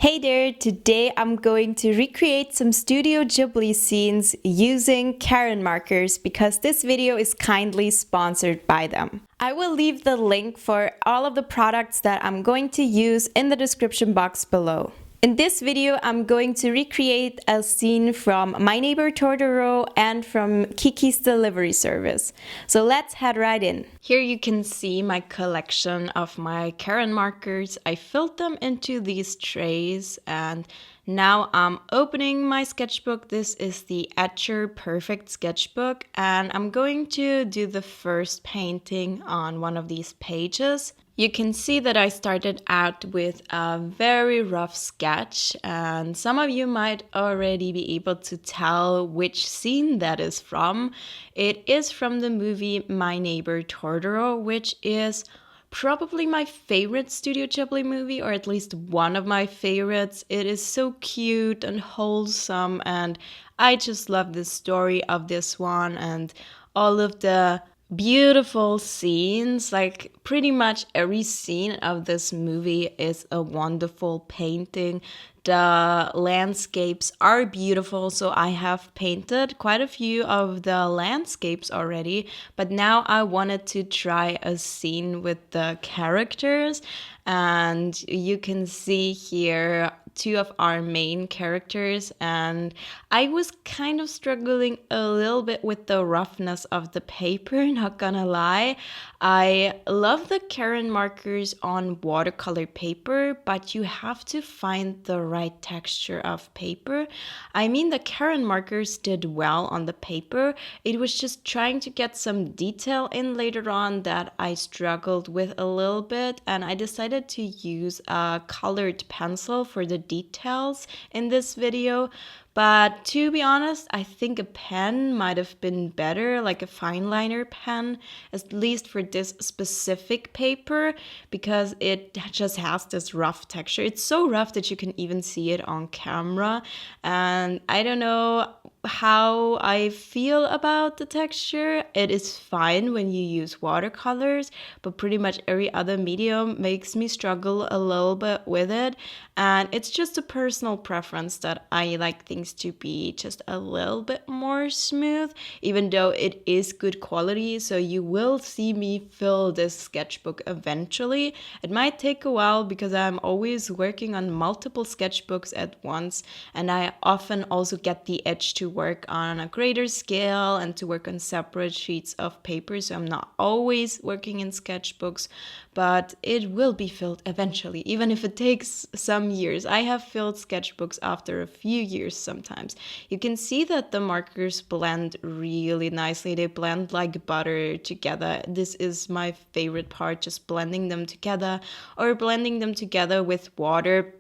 Hey there, today I'm going to recreate some Studio Ghibli scenes using Karin Markers because this video is kindly sponsored by them. I will leave the link for all of the products that I'm going to use in the description box below. In this video, I'm going to recreate a scene from My Neighbor Totoro and from Kiki's Delivery Service. So let's head right in. Here you can see my collection of my Karin markers. I filled them into these trays and now I'm opening my sketchbook. This is the Etchr Perfect Sketchbook and I'm going to do the first painting on one of these pages. You can see that I started out with a very rough sketch, and some of you might already be able to tell which scene that is from. It is from the movie My Neighbor Totoro, which is probably my favorite Studio Ghibli movie, or at least one of my favorites. It is so cute and wholesome, and I just love the story of this one and all of the beautiful scenes. Like pretty much every scene of this movie is a wonderful painting. The landscapes are beautiful, so I have painted quite a few of the landscapes already, but now I wanted to try a scene with the characters, and you can see here two of our main characters, and I was kind of struggling a little bit with the roughness of the paper, not gonna lie. I love the Karin markers on watercolor paper, but you have to find the right texture of paper. I mean, the Karin markers did well on the paper. It was just trying to get some detail in later on that I struggled with a little bit, and I decided to use a colored pencil for the details in this video. But to be honest, I think a pen might have been better, like a fine liner pen, at least for this specific paper, because it just has this rough texture. It's so rough that you can even see it on camera. And I don't know how I feel about the texture. It is fine when you use watercolors, but pretty much every other medium makes me struggle a little bit with it. And it's just a personal preference that I like things to be just a little bit more smooth, even though it is good quality. So you will see me fill this sketchbook eventually. It might take a while because I'm always working on multiple sketchbooks at once, and I often also get the itch to work on a greater scale and to work on separate sheets of paper. So I'm not always working in sketchbooks, but it will be filled eventually, even if it takes some years. I have filled sketchbooks after a few years sometimes. You can see that the markers blend really nicely. They blend like butter together. This is my favorite part, just blending them together or blending them together with water.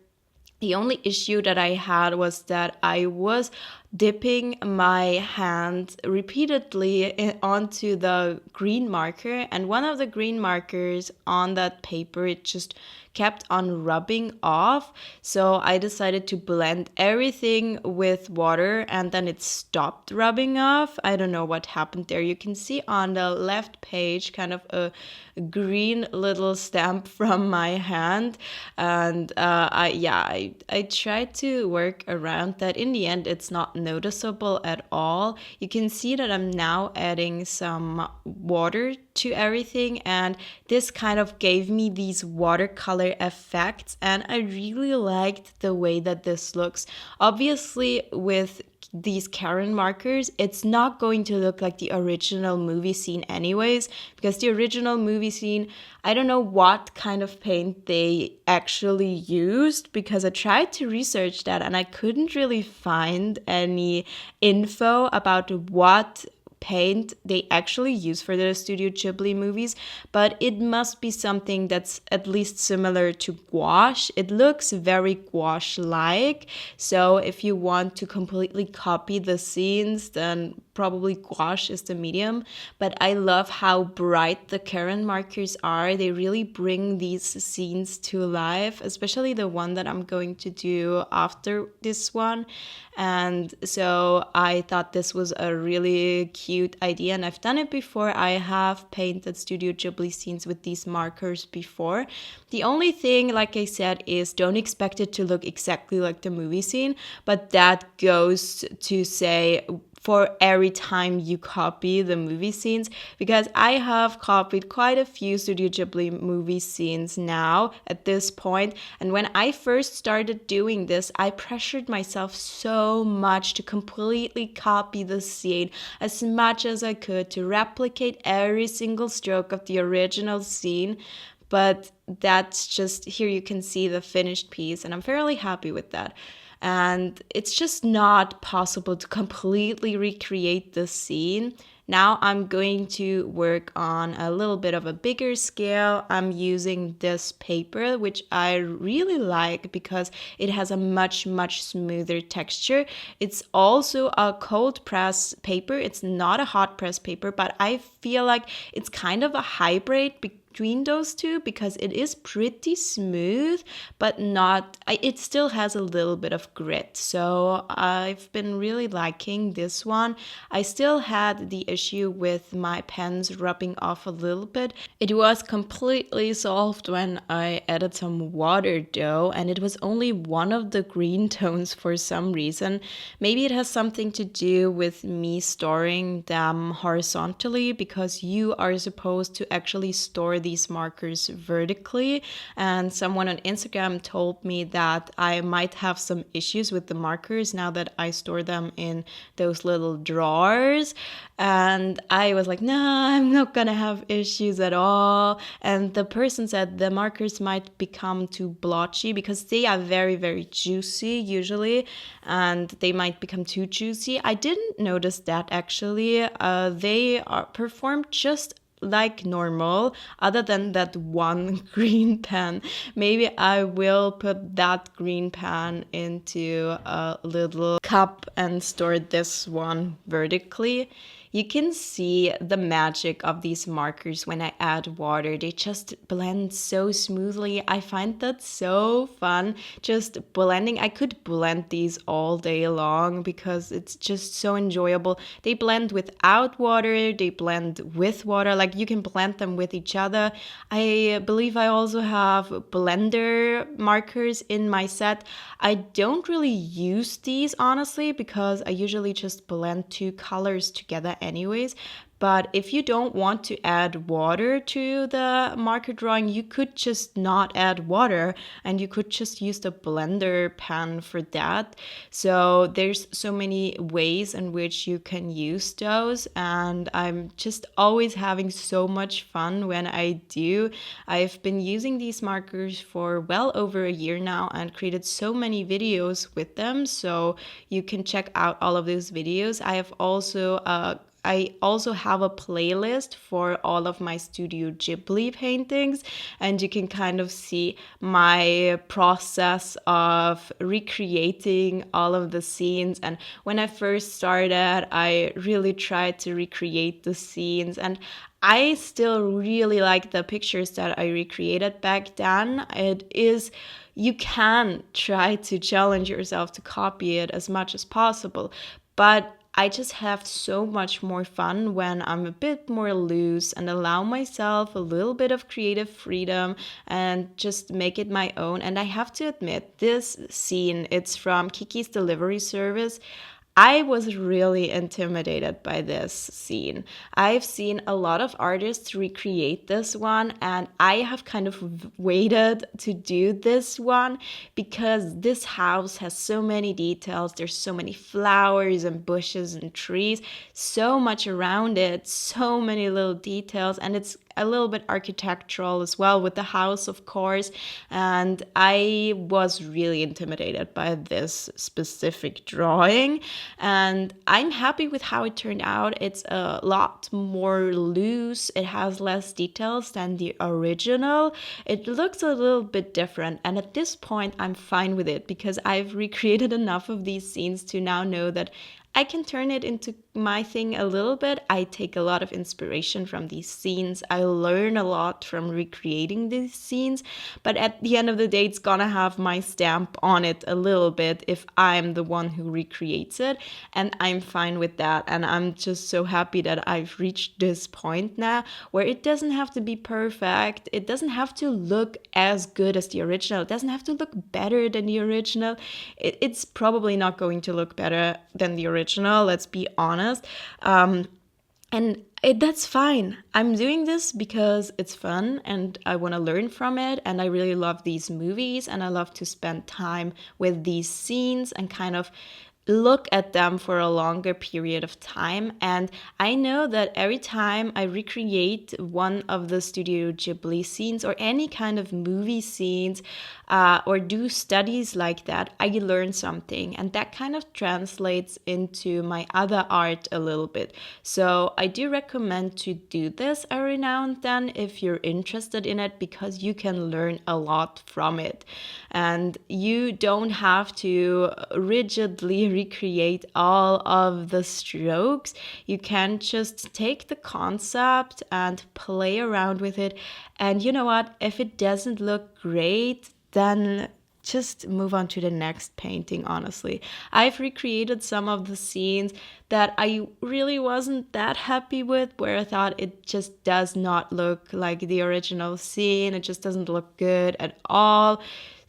The only issue that I had was that I was dipping my hand repeatedly onto the green marker, and one of the green markers on that paper, it just kept on rubbing off. So I decided to blend everything with water and then it stopped rubbing off. I don't know what happened there. You can see on the left page kind of a green little stamp from my hand, and I tried to work around that. In the end, it's not noticeable at all. You can see that I'm now adding some water to everything, and this kind of gave me these watercolor effects, and I really liked the way that this looks. Obviously, with these Karin markers, it's not going to look like the original movie scene anyways, because the original movie scene, I don't know what kind of paint they actually used, because I tried to research that and I couldn't really find any info about what paint they actually use for the Studio Ghibli movies, but it must be something that's at least similar to gouache. It looks very gouache-like, so if you want to completely copy the scenes, then probably gouache is the medium, but I love how bright the Karin markers are. They really bring these scenes to life, especially the one that I'm going to do after this one. And so I thought this was a really cute idea, and I've done it before. I have painted Studio Ghibli scenes with these markers before. The only thing, like I said, is don't expect it to look exactly like the movie scene, but that goes to say for every time you copy the movie scenes, because I have copied quite a few Studio Ghibli movie scenes now at this point. And when I first started doing this, I pressured myself so much to completely copy the scene as much as I could, to replicate every single stroke of the original scene. But that's just, here you can see the finished piece, and I'm fairly happy with that. And it's just not possible to completely recreate the scene. Now I'm going to work on a little bit of a bigger scale. I'm using this paper, which I really like because it has a much smoother texture. It's also a cold press paper. It's not a hot press paper, but I feel like it's kind of a hybrid between those two, because it is pretty smooth, but not, it still has a little bit of grit. So I've been really liking this one. I still had the issue with my pens rubbing off a little bit. It was completely solved when I added some water though, and it was only one of the green tones for some reason. Maybe it has something to do with me storing them horizontally, because you are supposed to actually store these markers vertically, and someone on Instagram told me that I might have some issues with the markers now that I store them in those little drawers. And I was like, no, I'm not gonna have issues at all. And the person said the markers might become too blotchy because they are very juicy usually, and they might become too juicy. I didn't notice that actually. They are performed just like normal, other than that one green pen. Maybe I will put that green pen into a little cup and store this one vertically. You can see the magic of these markers when I add water. They just blend so smoothly. I find that so fun, just blending. I could blend these all day long because it's just so enjoyable. They blend without water, they blend with water. Like, you can blend them with each other. I believe I also have blender markers in my set. I don't really use these, honestly, because I usually just blend two colors together anyways. But if you don't want to add water to the marker drawing, you could just not add water, and you could just use the blender pen for that. So there's so many ways in which you can use those, and I'm just always having so much fun when I do. I've been using these markers for well over a year now and created so many videos with them, so you can check out all of those videos. I also have a playlist for all of my Studio Ghibli paintings, and you can kind of see my process of recreating all of the scenes. And when I first started, I really tried to recreate the scenes, and I still really like the pictures that I recreated back then. You can try to challenge yourself to copy it as much as possible, but I just have so much more fun when I'm a bit more loose and allow myself a little bit of creative freedom and just make it my own. And I have to admit, this scene, it's from Kiki's Delivery Service. I was really intimidated by this scene. I've seen a lot of artists recreate this one, and I have kind of waited to do this one because this house has so many details. There's so many flowers and bushes and trees, so much around it, so many little details, and it's a little bit architectural as well with the house, of course. And I was really intimidated by this specific drawing, and I'm happy with how it turned out. It's a lot more loose. It has less details than the original. It looks a little bit different, and at this point I'm fine with it because I've recreated enough of these scenes to now know that I can turn it into my thing a little bit. I take a lot of inspiration from these scenes. I learn a lot from recreating these scenes, but at the end of the day, it's gonna have my stamp on it a little bit if I'm the one who recreates it, and I'm fine with that. And I'm just so happy that I've reached this point now where it doesn't have to be perfect. It doesn't have to look as good as the original. It doesn't have to look better than the original. It's probably not going to look better than the original, let's be honest. That's fine. I'm doing this because it's fun and I want to learn from it. And I really love these movies and I love to spend time with these scenes and kind of look at them for a longer period of time. And I know that every time I recreate one of the Studio Ghibli scenes or any kind of movie scenes or do studies like that, I learn something, and that kind of translates into my other art a little bit. So I do recommend to do this every now and then if you're interested in it, because you can learn a lot from it. And you don't have to rigidly recreate all of the strokes. You can just take the concept and play around with it. And you know what? If it doesn't look great, then just move on to the next painting, honestly. I've recreated some of the scenes that I really wasn't that happy with, where I thought it just does not look like the original scene. It just doesn't look good at all.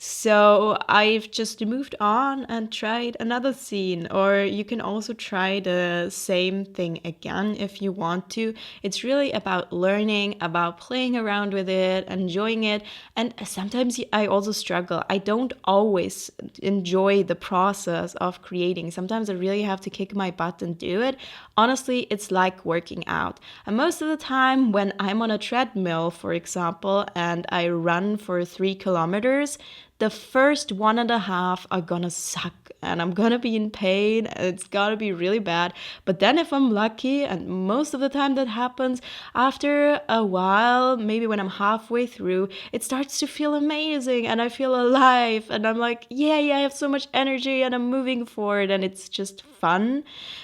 So I've just moved on and tried another scene, or you can also try the same thing again if you want to. It's really about learning, about playing around with it, enjoying it. And sometimes I also struggle. I don't always enjoy the process of creating. Sometimes I really have to kick my butt and do it. Honestly, it's like working out. And most of the time when I'm on a treadmill, for example, and I run for 3 kilometers, the first 1.5 are gonna suck and I'm gonna be in pain and it's gonna be really bad. But then if I'm lucky, and most of the time that happens, after a while, maybe when I'm halfway through, it starts to feel amazing and I feel alive and I'm like, yay, I have so much energy and I'm moving forward and it's just fun.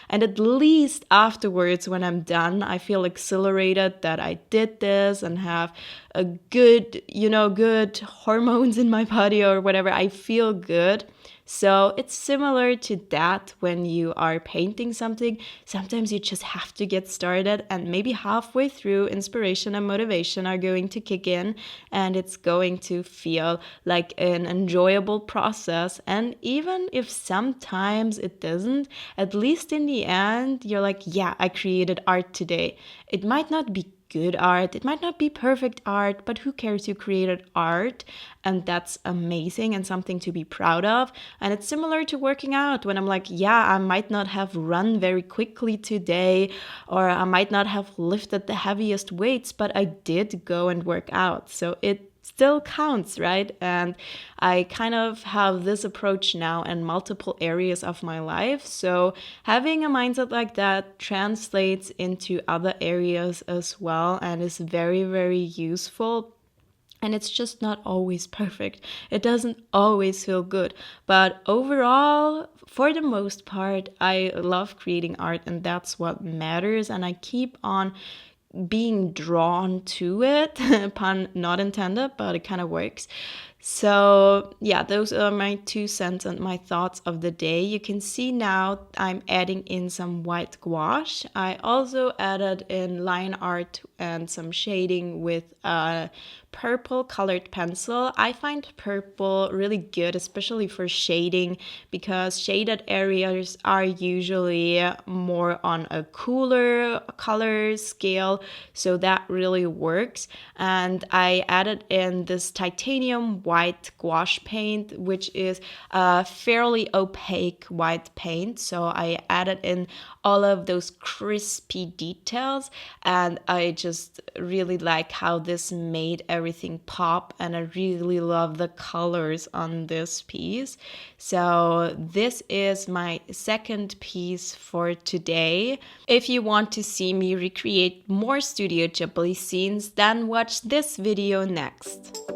And at least afterwards, when I'm done, I feel exhilarated that I did this and have a good, good hormones in my body or whatever. I feel good. So it's similar to that when you are painting something. Sometimes you just have to get started, and maybe halfway through, inspiration and motivation are going to kick in and it's going to feel like an enjoyable process. And even if sometimes it doesn't, at least in the end, you're like, yeah, I created art today. It might not be good art, it might not be perfect art, but who cares? You created art, and that's amazing and something to be proud of. And it's similar to working out, when I'm like, yeah, I might not have run very quickly today, or I might not have lifted the heaviest weights, but I did go and work out, so it still counts, right? And I kind of have this approach now in multiple areas of my life. So having a mindset like that translates into other areas as well and is very, very useful. And it's just not always perfect. It doesn't always feel good. But overall, for the most part, I love creating art, and that's what matters. And I keep on being drawn to it, pun not intended, but it kind of works. So yeah, those are my 2 cents and my thoughts of the day. You can see now I'm adding in some white gouache. I also added in line art and some shading with a purple colored pencil. I find purple really good, especially for shading, because shaded areas are usually more on a cooler color scale, so that really works. And I added in this titanium white gouache paint, which is a fairly opaque white paint. So I added in all of those crispy details, and I just really like how this made everything pop, and I really love the colors on this piece. So this is my second piece for today. If you want to see me recreate more Studio Ghibli scenes, then watch this video next.